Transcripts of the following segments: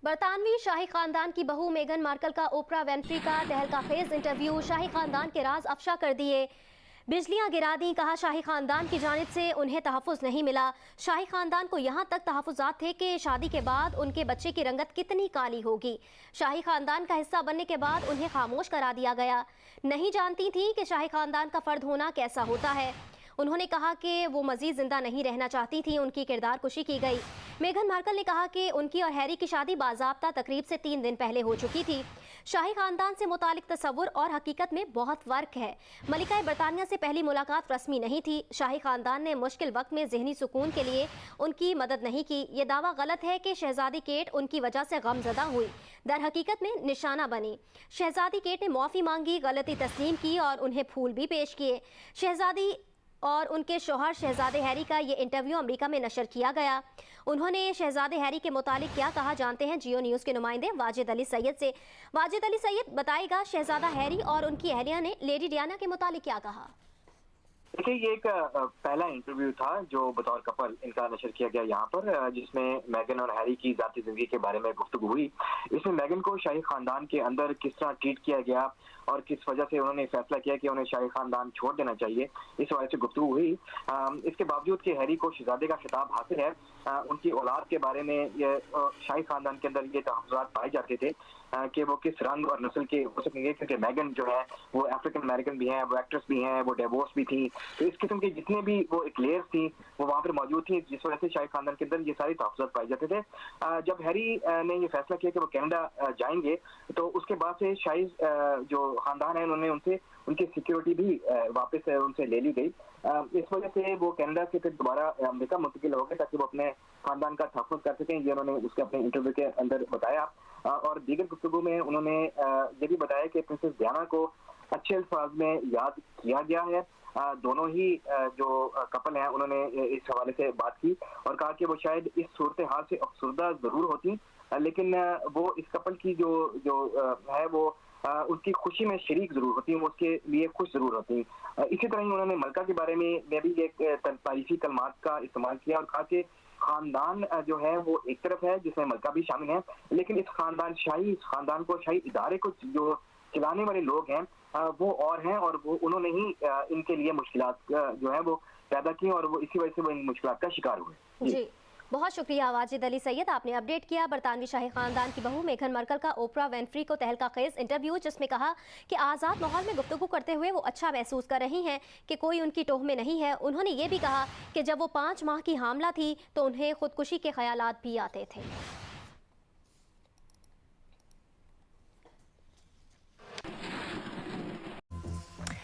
बरतानवी शाही खानदान की बहू मेगन मार्कल का ओपरा विन्फ्री का तहलका-खेज इंटरव्यू शाही खानदान के राज अफशा कर दिए। बिजलियां गिरा दी, कहा शाही खानदान की जानिब से उन्हें तहफ़्फ़ुज़ नहीं मिला। शाही खानदान को यहाँ तक तहफ़्फ़ुज़ात थे कि शादी के बाद उनके बच्चे की रंगत कितनी काली होगी। शाही खानदान का हिस्सा बनने के बाद उन्हें खामोश करा दिया गया। नहीं जानती थी कि शाही खानदान का फ़र्द होना कैसा होता है। उन्होंने कहा कि वो मज़ीद ज़िंदा नहीं रहना चाहती थी, उनकी किरदार कुशी की गई। मेघन मार्कल ने कहा कि उनकी और हैरी की शादी बाज़ाब्ता तकरीब से 3 दिन पहले हो चुकी थी। शाही खानदान से मुतालिक तस्वुर और हकीकत में बहुत फ़र्क है। मलिका बरतानिया से पहली मुलाकात रस्मी नहीं थी। शाही खानदान ने मुश्किल वक्त में ज़हनी सुकून के लिए उनकी मदद नहीं की। ये दावा गलत है कि शहजादी केट उनकी वजह से गमज़दा हुई। दर हकीकत में निशाना बनी। शहजादी केट ने मुआफ़ी मांगी, गलती तस्लीम की और उन्हें फूल भी पेश किए। शहजादी और उनके शौहर शहजादे हैरी का ये इंटरव्यू अमेरिका में नशर किया गया। उन्होंने शहजादे हैरी के मुतालिक क्या कहा, जानते हैं जियो न्यूज़ के नुमाइंदे वाजिद अली सैयद से। वाजिद अली सैयद, बताइएगा शहजादा हैरी और उनकी अहलिया ने लेडी डियाना के मुतालिक क्या कहा? देखिए, ये एक पहला इंटरव्यू था जो बतौर कपल इनका नशर किया गया यहाँ पर, जिसमें मेगन और हैरी की जाती जिंदगी के बारे में गुफ्तगू हुई। इसमें मेगन को शाही खानदान के अंदर किस तरह ट्रीट किया गया और किस वजह से उन्होंने फैसला किया कि उन्हें शाही खानदान छोड़ देना चाहिए, इस वजह से गुफ्तगू हुई। इसके बावजूद कि हैरी को शहजादे का खिताब हासिल है, उनकी औलाद के बारे में ये शाही खानदान के अंदर ये तहफ़्फ़ुज़ात पाए जाते थे कि वो किस रंग और नस्ल के हो सकेंगे, क्योंकि मेगन जो है वो अफ्रीकन अमेरिकन भी हैं, वो एक्ट्रेस भी हैं, वो डिवोर्स भी थी। तो इस किस्म की जितने भी वो एक्लेयर्स थी वो वहाँ पर मौजूद थी, जिस वजह से शाही खानदान के अंदर ये सारी तहफ़्फ़ुज़ात पाए जाते थे। जब हैरी ने ये फैसला किया कि वो कनाडा जाएंगे, तो उसके बाद से शाही जो खानदान है उन्होंने उनसे उनकी सिक्योरिटी भी वापस उनसे ले ली गई। इस वजह से वो कनाडा से फिर दोबारा अमेरिका मुंतकिल हो गए ताकि वो अपने खानदान का तहफ़्फ़ुज़ कर सकें। ये उन्होंने उसके अपने इंटरव्यू के अंदर बताया। और दीगर गुफ्तगू में उन्होंने ये भी बताया कि प्रिंसेस डायना को अच्छे अल्फाज में याद किया गया है। दोनों ही जो कपल हैं उन्होंने इस हवाले से बात की और कहा कि वो शायद इस सूरत हाल से अफसरदा ज़रूर होती, लेकिन वो इस कपल की जो है वो उसकी खुशी में शरीक जरूर होती हैं, वो उसके लिए खुश जरूर होती हैं। इसी तरह ही उन्होंने मलका के बारे में भी एक तारीफी कलमात का इस्तेमाल किया और कहा कि खानदान जो है वो एक तरफ है जिसमें मलका भी शामिल है, लेकिन इस खानदान को शाही इदारे को जो चलाने वाले लोग हैं वो और हैं, और वो उन्होंने ही इनके लिए मुश्किलात जो है वो पैदा की और वो इसी वजह से वो इन मुश्किलात का शिकार हुए। जी, बहुत शुक्रिया वाजिद अली सैयद, आपने अपडेट किया बरतानवी शाही खानदान की बहू मेघन मार्कल का ओपरा विन्फ्री को तहलका खेज इंटरव्यू, जिसमें कहा कि आज़ाद माहौल में गुफ्तगू करते हुए वो अच्छा महसूस कर रही हैं कि कोई उनकी टोह में नहीं है। उन्होंने ये भी कहा कि जब वो 5 माह की हामला थी तो उन्हें खुदकुशी के ख्यालात भी आते थे।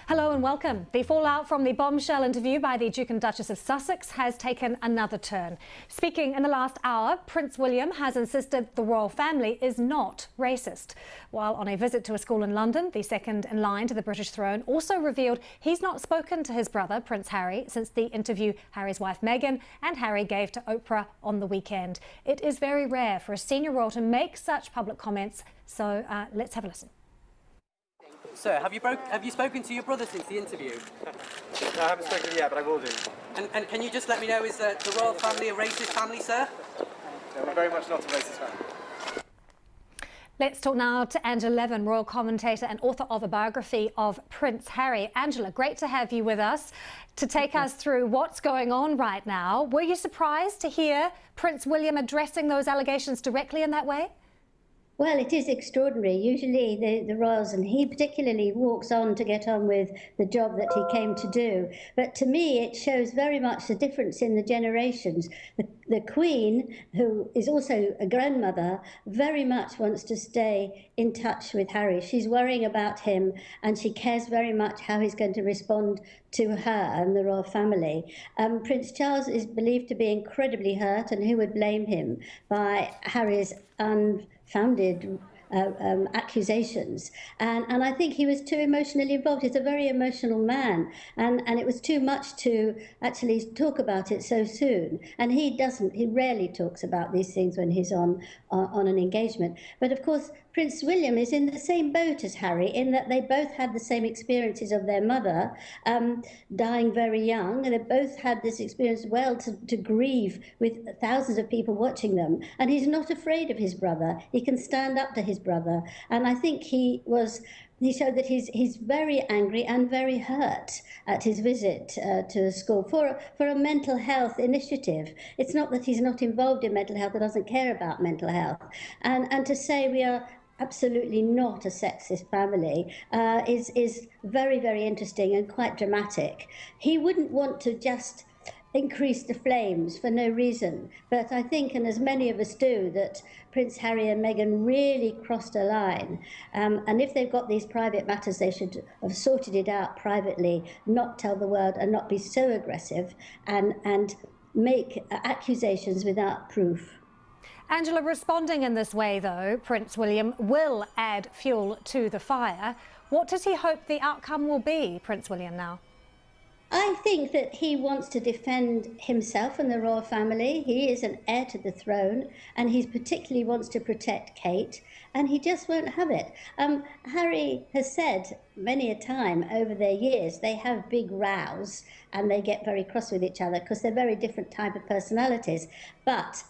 Hello and welcome. The fallout from the bombshell interview by the Duke and Duchess of Sussex has taken another turn. Speaking in the last hour, Prince William has insisted the royal family is not racist. While on a visit to a school in London, the second in line to the British throne also revealed he's not spoken to his brother, Prince Harry, since the interview Harry's wife Meghan and Harry gave to Oprah on the weekend. It is very rare for a senior royal to make such public comments, so let's have a listen. Sir, have you spoken to your brother since the interview? No, I haven't spoken yet, but I will do. And can you just let me know, is the royal family a racist family, sir? No, we're very much not a racist family. Let's talk now to Angela Levin, royal commentator and author of a biography of Prince Harry. Angela, great to have you with us to take us through what's going on right now. Were you surprised to hear Prince William addressing those allegations directly in that way? Well, it is extraordinary. Usually the royals, and he particularly, walks on to get on with the job that he came to do. But to me, it shows very much the difference in the generations. The Queen, who is also a grandmother, very much wants to stay in touch with Harry. She's worrying about him and she cares very much how he's going to respond to her and the royal family. Prince Charles is believed to be incredibly hurt, and who would blame him by Harry's unfounded accusations, and I think he was too emotionally involved. He's a very emotional man, and it was too much to actually talk about it so soon. And he rarely talks about these things when he's on an engagement. But of course, Prince William is in the same boat as Harry in that they both had the same experiences of their mother dying very young, and they both had this experience to grieve with thousands of people watching them. And he's not afraid of his brother. He can stand up to his brother. And I think he showed that he's very angry and very hurt at his visit to the school for a mental health initiative. It's not that he's not involved in mental health or doesn't care about mental health. And to say we are absolutely not a sexist family is very, very interesting and quite dramatic. He wouldn't want to just increase the flames for no reason. But I think, and as many of us do, that Prince Harry and Meghan really crossed a line. And if they've got these private matters, they should have sorted it out privately, not tell the world and not be so aggressive and make accusations without proof. Angela, responding in this way, though, Prince William will add fuel to the fire. What does he hope the outcome will be, Prince William, now? I think that he wants to defend himself and the royal family. He is an heir to the throne, and he particularly wants to protect Kate, and he just won't have it. Harry has said many a time over their years they have big rows and they get very cross with each other because they're very different type of personalities. But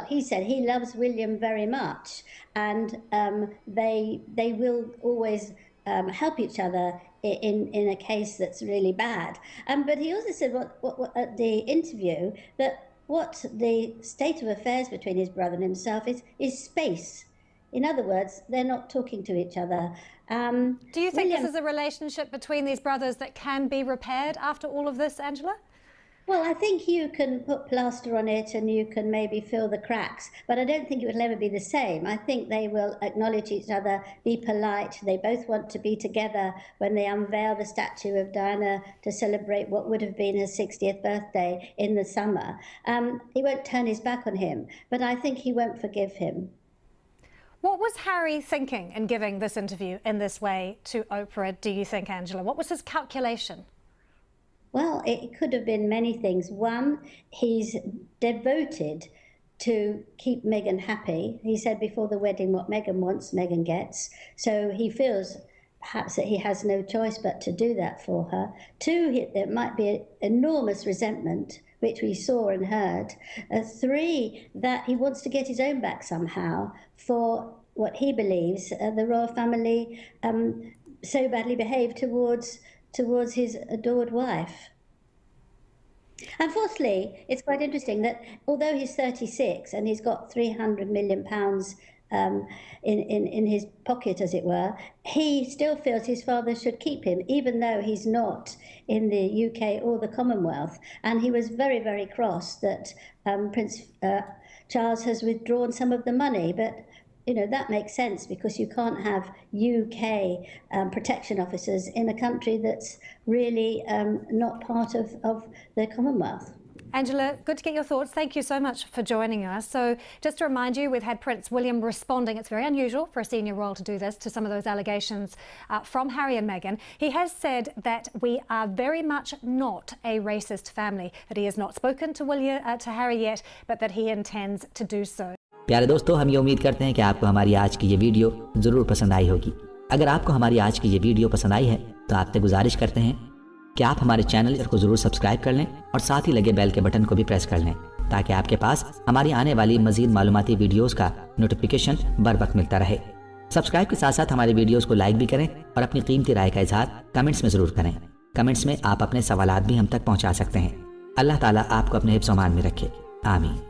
he said he loves William very much, and they will always help each other in a case that's really bad. But he also said what at the interview that what the state of affairs between his brother and himself is space. In other words, they're not talking to each other. Do you think this is a relationship between these brothers that can be repaired after all of this, Angela? Well, I think you can put plaster on it and you can maybe fill the cracks, but I don't think it will ever be the same. I think they will acknowledge each other, be polite. They both want to be together when they unveil the statue of Diana to celebrate what would have been her 60th birthday in the summer. He won't turn his back on him, but I think he won't forgive him. What was Harry thinking in giving this interview in this way to Oprah, do you think, Angela? What was his calculation? Well, it could have been many things. One, he's devoted to keep Meghan happy. He said before the wedding what Meghan wants, Meghan gets. So he feels perhaps that he has no choice but to do that for her. Two, there might be enormous resentment, which we saw and heard. Three, that he wants to get his own back somehow for what he believes the royal family so badly behaved towards his adored wife. And fourthly, it's quite interesting that although he's 36 and he's got £300 million in his pocket, as it were, he still feels his father should keep him, even though he's not in the UK or the Commonwealth. And he was very, very cross that Prince Charles has withdrawn some of the money. But you know, that makes sense because you can't have UK protection officers in a country that's really not part of the Commonwealth. Angela, good to get your thoughts. Thank you so much for joining us. So just to remind you, we've had Prince William responding. It's very unusual for a senior royal to do this, to some of those allegations from Harry and Meghan. He has said that we are very much not a racist family, that he has not spoken to Harry yet, but that he intends to do so. प्यारे दोस्तों, हम ये उम्मीद करते हैं कि आपको हमारी आज की ये वीडियो ज़रूर पसंद आई होगी। अगर आपको हमारी आज की ये वीडियो पसंद आई है तो आपसे गुजारिश करते हैं कि आप हमारे चैनल को ज़रूर सब्सक्राइब कर लें और साथ ही लगे बेल के बटन को भी प्रेस कर लें ताकि आपके पास हमारी आने वाली मज़ीद मालूमाती वीडियोज़ का नोटिफिकेशन बर वक्त मिलता रहे। सब्सक्राइब के साथ साथ हमारे वीडियोज़ को लाइक भी करें और अपनी कीमती राय का इजहार कमेंट्स में ज़रूर करें। कमेंट्स में आप अपने सवालात भी हम तक पहुँचा सकते हैं। अल्लाह ताला आपको अपने हिफ्ज़-ओ-अमान में रखे। आमीन।